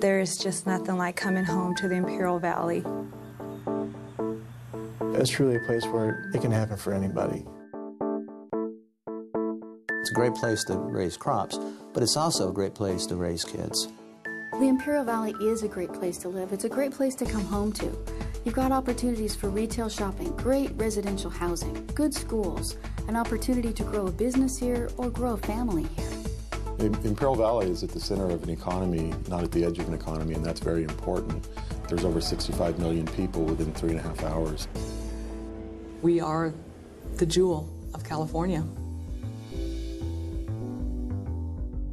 There's just nothing like coming home to the Imperial Valley. It's truly a place where it can happen for anybody. It's a great place to raise crops, but it's also a great place to raise kids. The Imperial Valley is a great place to live. It's a great place to come home to. You've got opportunities for retail shopping, great residential housing, good schools, an opportunity to grow a business here or grow a family here. The Imperial Valley is at the center of an economy, not at the edge of an economy, and that's very important. There's over 65 million people within 3.5 hours. We are the jewel of California.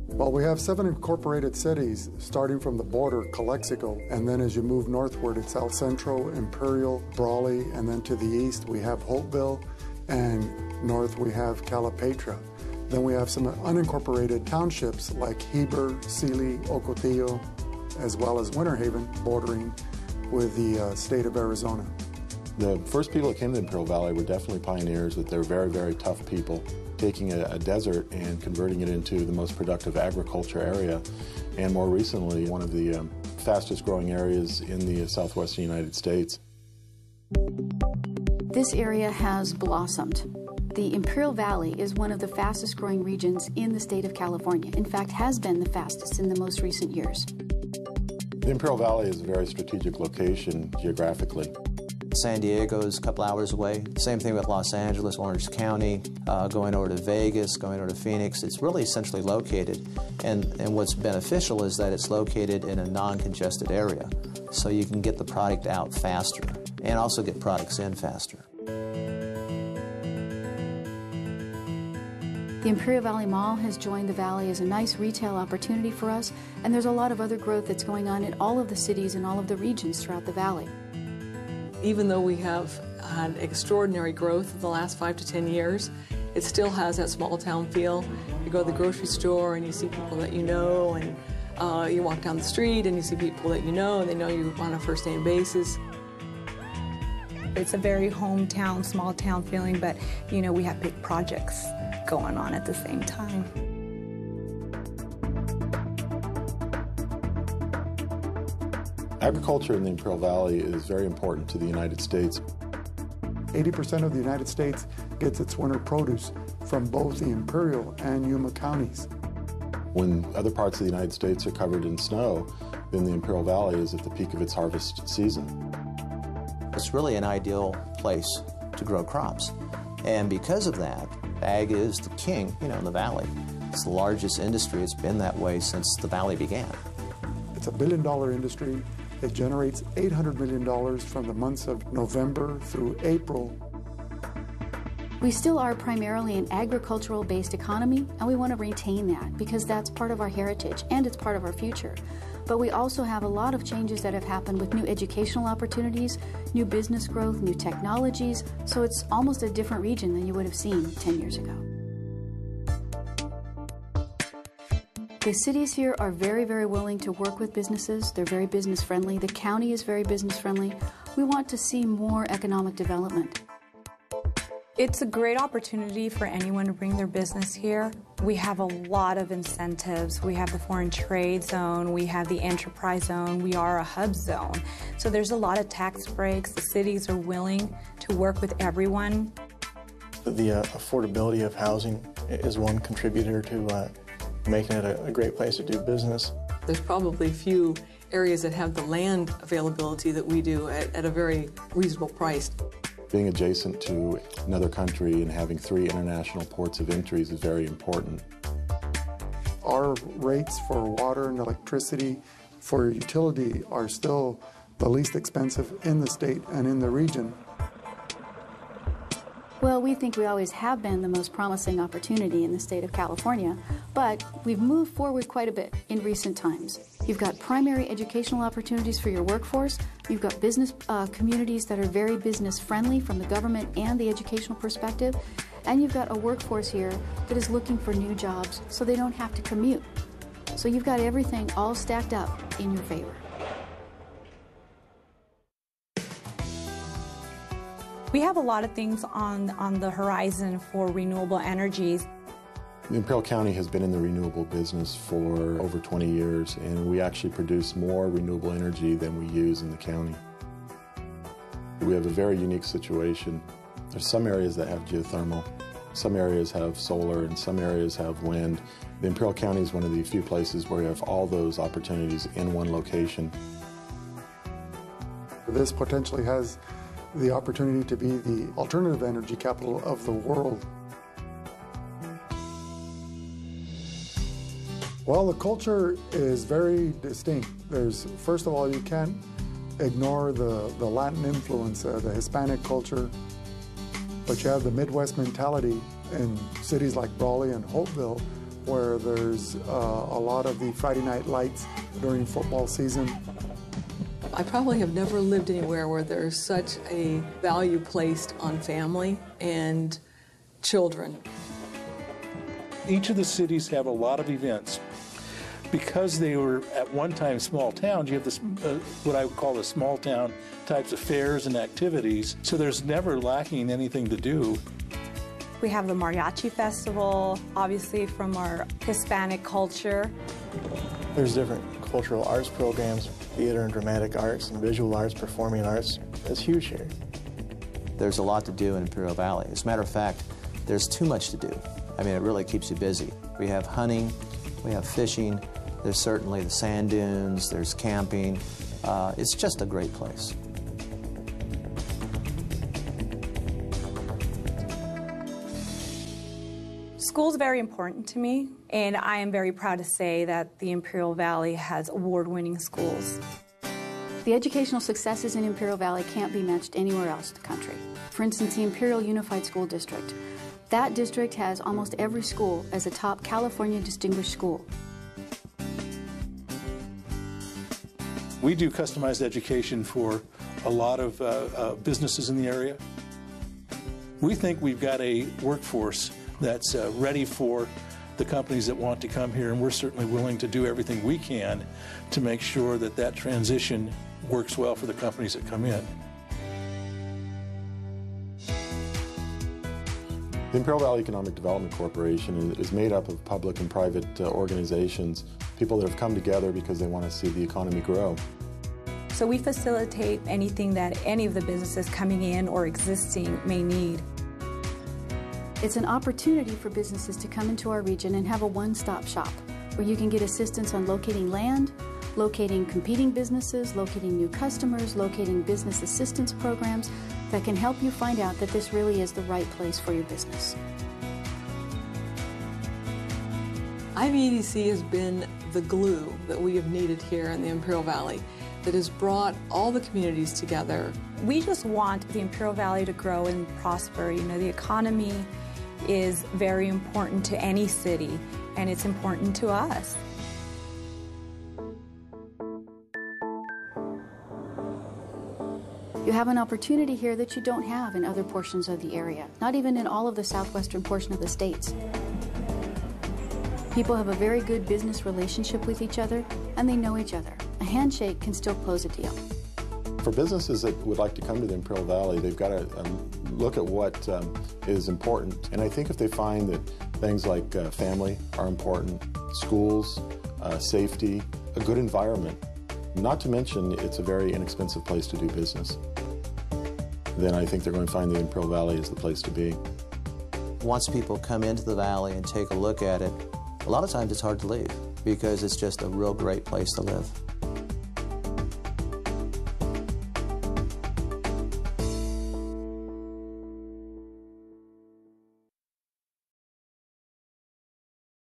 Well, we have 7 incorporated cities, starting from the border, Calexico, and then as you move northward, it's El Centro, Imperial, Brawley, and then to the east we have Holtville, and north we have Calipatra. Then we have some unincorporated townships like Heber, Sealy, Ocotillo, as well as Winter Haven, bordering with the state of Arizona. The first people that came to the Imperial Valley were definitely pioneers, but they're very, very tough people, taking a desert and converting it into the most productive agriculture area, and more recently, one of the fastest growing areas in the southwestern United States. This area has blossomed. The Imperial Valley is one of the fastest growing regions in the state of California. In fact, has been the fastest in the most recent years. The Imperial Valley is a very strategic location geographically. San Diego is a couple hours away. Same thing with Los Angeles, Orange County, going over to Vegas, going over to Phoenix. It's really centrally located. And what's beneficial is that it's located in a non-congested area. So you can get the product out faster and also get products in faster. The Imperial Valley Mall has joined the valley as a nice retail opportunity for us, and there's a lot of other growth that's going on in all of the cities and all of the regions throughout the valley. Even though we have had extraordinary growth in the last 5 to 10 years, it still has that small town feel. You go to the grocery store and you see people that you know, and you walk down the street and you see people that you know, and they know you on a first name basis. It's a very hometown, small town feeling, but you know, we have big projects going on at the same time. Agriculture in the Imperial Valley is very important to the United States. 80% of the United States gets its winter produce from both the Imperial and Yuma counties. When other parts of the United States are covered in snow, then the Imperial Valley is at the peak of its harvest season. It's really an ideal place to grow crops. And because of that, ag is the king, in the valley. It's the largest industry. It's been that way since the valley began. It's a billion-dollar industry. It generates $800 million from the months of November through April. We still are primarily an agricultural-based economy, and we want to retain that because that's part of our heritage and it's part of our future. But we also have a lot of changes that have happened with new educational opportunities, new business growth, new technologies, so it's almost a different region than you would have seen 10 years ago. The cities here are very, very willing to work with businesses. They're very business friendly. The county is very business friendly. We want to see more economic development. It's a great opportunity for anyone to bring their business here. We have a lot of incentives. We have the foreign trade zone, we have the enterprise zone, we are a hub zone. So there's a lot of tax breaks. The cities are willing to work with everyone. The affordability of housing is one contributor to making it a great place to do business. There's probably few areas that have the land availability that we do at a very reasonable price. Being adjacent to another country and having 3 international ports of entries is very important. Our rates for water and electricity for utility are still the least expensive in the state and in the region. Well, we think we always have been the most promising opportunity in the state of California, but we've moved forward quite a bit in recent times. You've got primary educational opportunities for your workforce. You've got business communities that are very business friendly from the government and the educational perspective. And you've got a workforce here that is looking for new jobs so they don't have to commute. So you've got everything all stacked up in your favor. We have a lot of things on the horizon for renewable energies. Imperial County has been in the renewable business for over 20 years, and we actually produce more renewable energy than we use in the county. We have a very unique situation. There's some areas that have geothermal, some areas have solar, and some areas have wind. The Imperial County is one of the few places where you have all those opportunities in one location. This potentially has the opportunity to be the alternative energy capital of the world. Well, the culture is very distinct. First of all, you can't ignore the Latin influence, the Hispanic culture, but you have the Midwest mentality in cities like Brawley and Hopeville, where there's a lot of the Friday night lights during football season. I probably have never lived anywhere where there's such a value placed on family and children. Each of the cities have a lot of events. Because they were at one time small towns, you have this, what I would call the small town types of fairs and activities, so there's never lacking anything to do. We have the Mariachi Festival, obviously from our Hispanic culture. There's different cultural arts programs, theater and dramatic arts and visual arts, performing arts. It's huge here. There's a lot to do in Imperial Valley. As a matter of fact, there's too much to do. I mean, it really keeps you busy. We have hunting, we have fishing, there's certainly the sand dunes, there's camping. It's just a great place. School's very important to me, and I am very proud to say that the Imperial Valley has award-winning schools. The educational successes in Imperial Valley can't be matched anywhere else in the country. For instance, the Imperial Unified School District. That district has almost every school as a top California Distinguished School. We do customized education for a lot of businesses in the area. We think we've got a workforce that's ready for the companies that want to come here, and we're certainly willing to do everything we can to make sure that that transition works well for the companies that come in. The Imperial Valley Economic Development Corporation is made up of public and private organizations, people that have come together because they want to see the economy grow. So we facilitate anything that any of the businesses coming in or existing may need. It's an opportunity for businesses to come into our region and have a one-stop shop where you can get assistance on locating land, locating competing businesses, locating new customers, locating business assistance programs that can help you find out that this really is the right place for your business. IVEDC has been the glue that we have needed here in the Imperial Valley that has brought all the communities together. We just want the Imperial Valley to grow and prosper. You know, the economy is very important to any city, and it's important to us. You have an opportunity here that you don't have in other portions of the area, not even in all of the southwestern portion of the states. People have a very good business relationship with each other, and they know each other. A handshake can still close a deal. For businesses that would like to come to the Imperial Valley, they've got to look at what is important. And I think if they find that things like family are important, schools, safety, a good environment, not to mention it's a very inexpensive place to do business, then I think they're going to find the Imperial Valley is the place to be. Once people come into the valley and take a look at it, a lot of times it's hard to leave because it's just a real great place to live.